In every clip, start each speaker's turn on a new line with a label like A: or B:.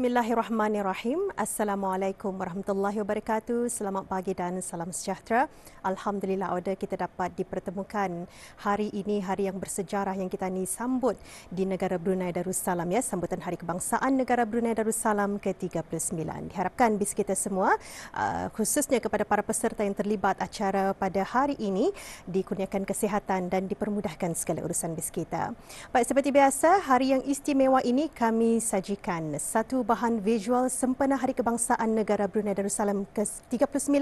A: Bismillahirrahmanirrahim. Assalamualaikum warahmatullahi wabarakatuh. Selamat pagi dan salam sejahtera. Alhamdulillah ada kita dapat dipertemukan hari ini, hari yang bersejarah yang kita ni sambut di negara Brunei Darussalam, ya, sambutan Hari Kebangsaan Negara Brunei Darussalam ke-39. Diharapkan bis kita semua, khususnya kepada para peserta yang terlibat acara pada hari ini, dikurniakan kesihatan dan dipermudahkan segala urusan bis kita. Baik, seperti biasa, hari yang istimewa ini kami sajikan satu bahan visual sempena Hari Kebangsaan Negara Brunei Darussalam ke-39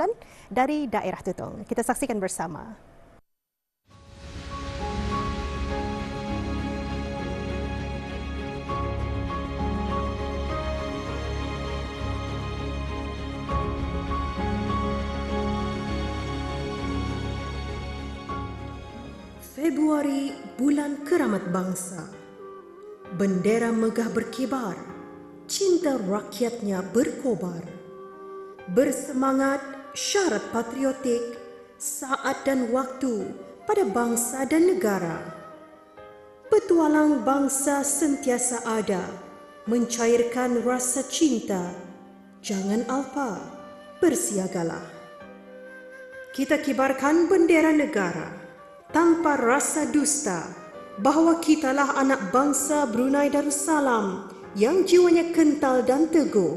A: dari daerah Tutong. Kita saksikan bersama. Februari, bulan keramat bangsa. Bendera megah berkibar. Cinta rakyatnya berkobar. Bersemangat, syarat patriotik, saat dan waktu pada bangsa dan negara. Petualang bangsa sentiasa ada, mencairkan rasa cinta. Jangan alpa, bersiagalah. Kita kibarkan bendera negara tanpa rasa dusta bahawa kitalah anak bangsa Brunei Darussalam yang jiwanya kental dan teguh,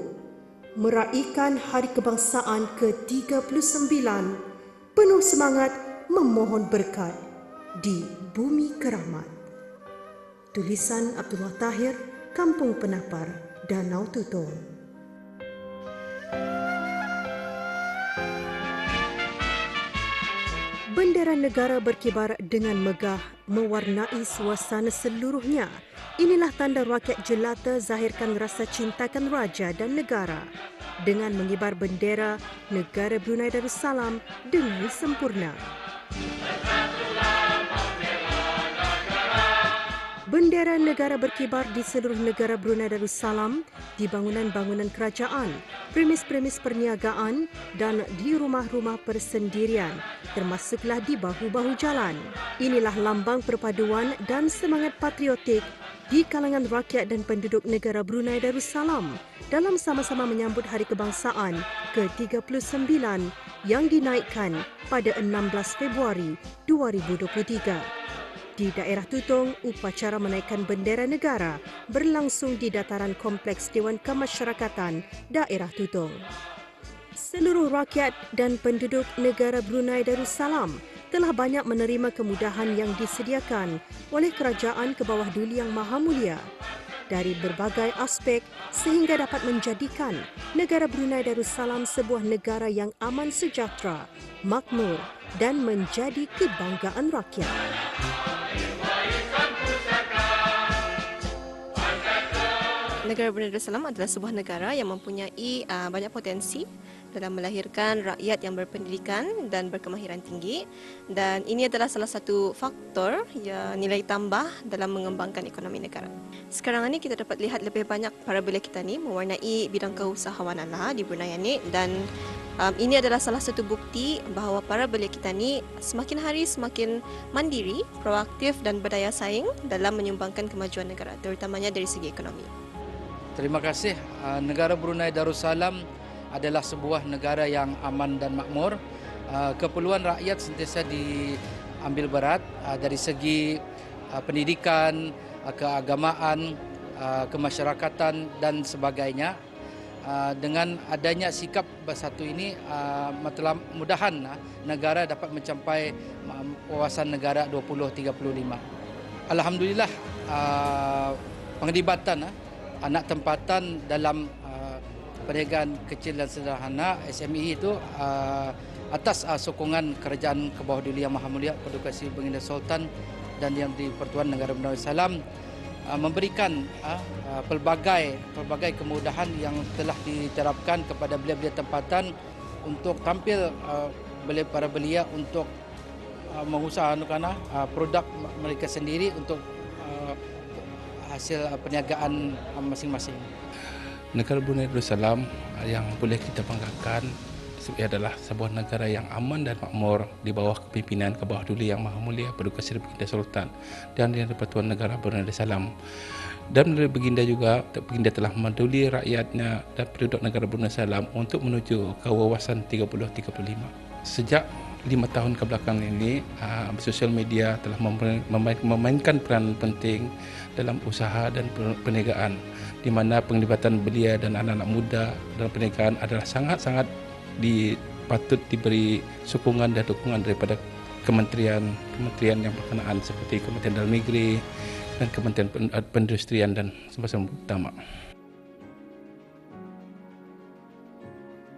A: meraihkan Hari Kebangsaan ke-39 penuh semangat memohon berkat di Bumi Keramat. Tulisan Abdullah Tahir, Kampung Penapar, Danau Tutong. Bendera negara berkibar dengan megah, mewarnai suasana seluruhnya. Inilah tanda rakyat jelata zahirkan rasa cintakan raja dan negara. Dengan mengibar bendera negara Brunei Darussalam dengan sempurna. Bendera negara berkibar di seluruh negara Brunei Darussalam, di bangunan-bangunan kerajaan, premis-premis perniagaan dan di rumah-rumah persendirian, termasuklah di bahu-bahu jalan. Inilah lambang perpaduan dan semangat patriotik di kalangan rakyat dan penduduk negara Brunei Darussalam dalam sama-sama menyambut Hari Kebangsaan ke-39 yang dinaikkan pada 16 Februari 2023. Di daerah Tutong, upacara menaikkan bendera negara berlangsung di dataran Kompleks Dewan Kemasyarakatan daerah Tutong. Seluruh rakyat dan penduduk negara Brunei Darussalam telah banyak menerima kemudahan yang disediakan oleh Kerajaan Kebawah Duli Yang Maha Mulia dari berbagai aspek sehingga dapat menjadikan negara Brunei Darussalam sebuah negara yang aman sejahtera, makmur dan menjadi kebanggaan rakyat.
B: Negara Brunei Darussalam adalah sebuah negara yang mempunyai banyak potensi dalam melahirkan rakyat yang berpendidikan dan berkemahiran tinggi, dan ini adalah salah satu faktor nilai tambah dalam mengembangkan ekonomi negara. Sekarang ini kita dapat lihat lebih banyak para belia kita ni mewarnai bidang keusahawanan di Brunei ini, dan ini adalah salah satu bukti bahawa para belia kita ni semakin hari semakin mandiri, proaktif dan berdaya saing dalam menyumbangkan kemajuan negara, terutamanya dari segi ekonomi.
C: Terima kasih. Negara Brunei Darussalam adalah sebuah negara yang aman dan makmur. Keperluan rakyat sentiasa diambil berat dari segi pendidikan, keagamaan, kemasyarakatan dan sebagainya. Dengan adanya sikap bersatu ini, mudah-mudahan negara dapat mencapai wawasan negara 2035. Alhamdulillah, penglibatan anak tempatan dalam perniagaan kecil dan sederhana SME itu atas sokongan Kerajaan Kebawah Duli Yang Maha Mulia Paduka Sri Baginda Sultan dan Yang di-Pertuan Negara Brunei Darussalam memberikan pelbagai kemudahan yang telah diterapkan kepada belia-belia tempatan untuk tampil para belia untuk mengusahakan produk mereka sendiri untuk hasil perniagaan masing-masing.
D: Negara Brunei Darussalam yang boleh kita banggakan Ia adalah sebuah negara yang aman dan makmur di bawah kepimpinan Kebawah Duli Yang Maha Mulia Paduka Seri Baginda Sultan dan Yang di-Pertuan Negara Brunei Darussalam. Dan Baginda juga, Baginda telah menduli rakyatnya dan penduduk negara Brunei Darussalam untuk menuju ke wawasan 3035. Sejak 5 tahun kebelakang ini, sosial media telah memainkan peran penting dalam usaha dan perniagaan, di mana penglibatan belia dan anak-anak muda dalam perniagaan adalah sangat-sangat patut diberi sokongan dan dukungan daripada kementerian yang berkenaan seperti Kementerian Dalam Negeri dan Kementerian Perindustrian dan semacam utama.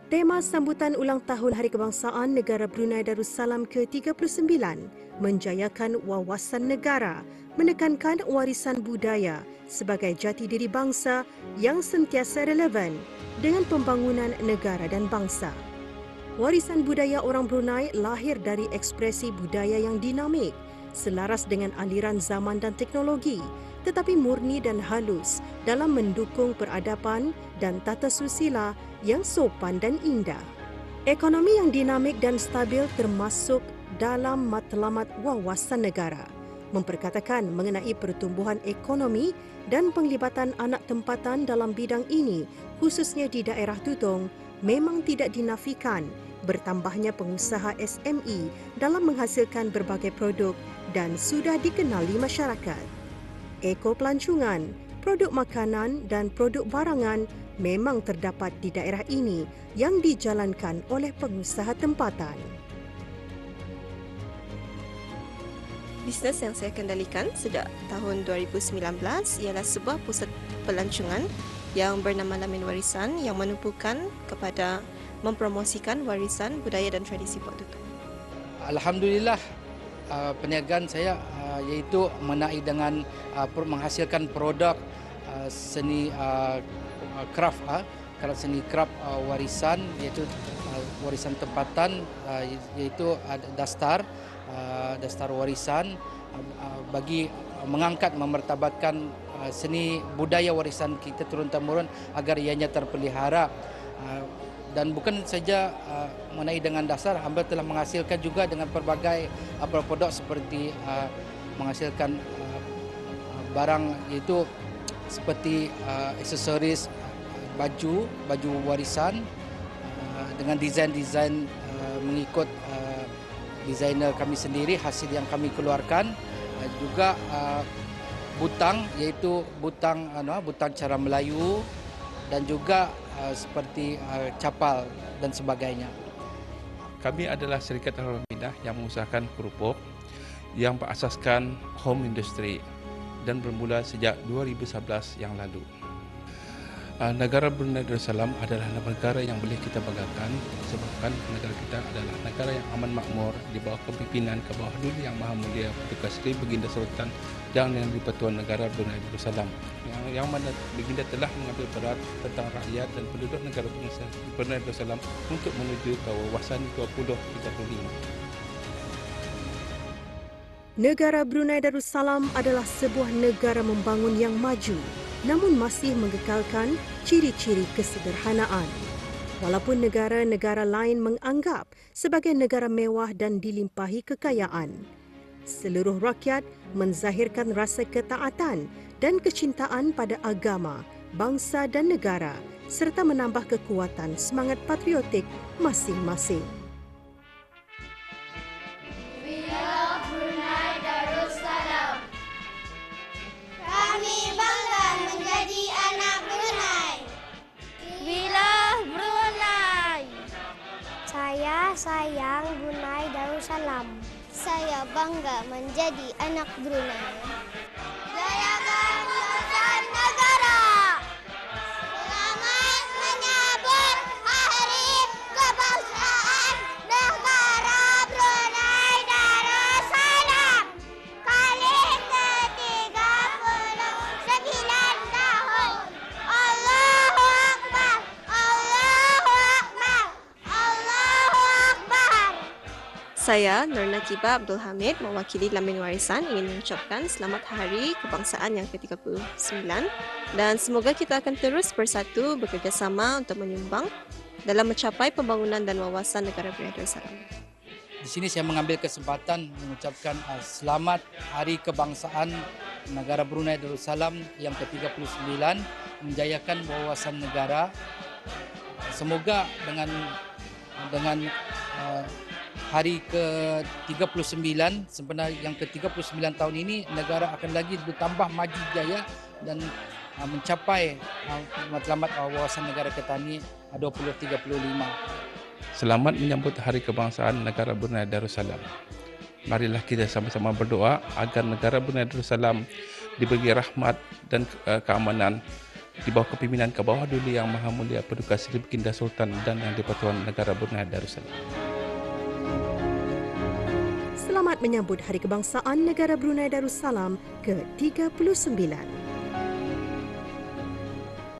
A: Tema sambutan ulang tahun Hari Kebangsaan Negara Brunei Darussalam ke-39 menjayakan wawasan negara, menekankan warisan budaya sebagai jati diri bangsa yang sentiasa relevan dengan pembangunan negara dan bangsa. Warisan budaya orang Brunei lahir dari ekspresi budaya yang dinamik, selaras dengan aliran zaman dan teknologi, tetapi murni dan halus dalam mendukung peradaban dan tata susila yang sopan dan indah. Ekonomi yang dinamik dan stabil termasuk dalam matlamat wawasan negara, memperkatakan mengenai pertumbuhan ekonomi dan penglibatan anak tempatan dalam bidang ini, khususnya di daerah Tutong, memang tidak dinafikan bertambahnya pengusaha SME dalam menghasilkan berbagai produk dan sudah dikenali masyarakat. Ekopelancongan, produk makanan dan produk barangan memang terdapat di daerah ini yang dijalankan oleh pengusaha tempatan.
B: Bisnes yang saya kendalikan sejak tahun 2019 ialah sebuah pusat pelancongan yang bernama Lamin Warisan yang menumpukan kepada mempromosikan warisan budaya dan tradisi Puak Tutong.
C: Alhamdulillah, perniagaan saya iaitu mengenai dengan menghasilkan produk seni craft seni craft warisan, iaitu warisan tempatan, iaitu dastar warisan, bagi mengangkat memertabatkan seni budaya warisan kita turun-temurun agar ianya terpelihara. Dan bukan saja mengenai dengan dasar, hamba telah menghasilkan juga dengan pelbagai produk seperti menghasilkan barang, iaitu seperti aksesoris baju warisan dengan desain-desain mengikut desainer kami sendiri, hasil yang kami keluarkan. Juga butang, iaitu butang cara Melayu, dan juga seperti capal dan sebagainya.
D: Kami adalah syarikat Al-Minah yang mengusahakan kerupuk yang berasaskan home industry dan bermula sejak 2011 yang lalu. Negara Brunei Darussalam adalah negara yang boleh kita banggakan sebabkan negara kita adalah negara yang aman makmur di bawah kepimpinan Kebawah Duli Yang Maha Mulia Paduka Seri Baginda Sultan dan Yang di-Pertuan Negara Brunei Darussalam, yang mana Baginda telah mengambil berat tentang rakyat dan penduduk negara Brunei Darussalam untuk menuju ke wawasan 2035.
A: Negara Brunei Darussalam adalah sebuah negara membangun yang maju, namun masih mengekalkan ciri-ciri kesederhanaan. Walaupun negara-negara lain menganggap sebagai negara mewah dan dilimpahi kekayaan, seluruh rakyat menzahirkan rasa ketaatan dan kecintaan pada agama, bangsa dan negara serta menambah kekuatan semangat patriotik masing-masing.
E: Saya sayang Brunei Darussalam. Saya bangga menjadi anak Brunei. Jayakan urusan negara. Selamat menyambut Hari Kebangsaan Negara Brunei Darussalam kali ke-39 tahun. Allahu Akbar. Allahu Akbar. Allahu Akbar.
B: Saya, Nur Nakiba Abdul Hamid, mewakili Lamin Warisan, ingin mengucapkan selamat Hari Kebangsaan yang ke-39 dan semoga kita akan terus bersatu bekerjasama untuk menyumbang dalam mencapai pembangunan dan wawasan negara Brunei Darussalam.
C: Di sini saya mengambil kesempatan mengucapkan selamat Hari Kebangsaan Negara Brunei Darussalam yang ke-39, menjayakan wawasan negara. Semoga dengan hari ke-39 sebenarnya yang ke-39 tahun ini, negara akan lagi bertambah maju jaya dan mencapai matlamat wawasan negara kita ini 2035.
D: Selamat menyambut Hari Kebangsaan Negara Brunei Darussalam. Marilah kita sama-sama berdoa agar negara Brunei Darussalam diberi rahmat dan keamanan di bawah kepimpinan Kebawah Duli Yang Maha Mulia Paduka Seri Baginda Sultan dan Yang di-Pertuan Negara Brunei Darussalam.
A: Selamat menyambut Hari Kebangsaan Negara Brunei Darussalam ke-39.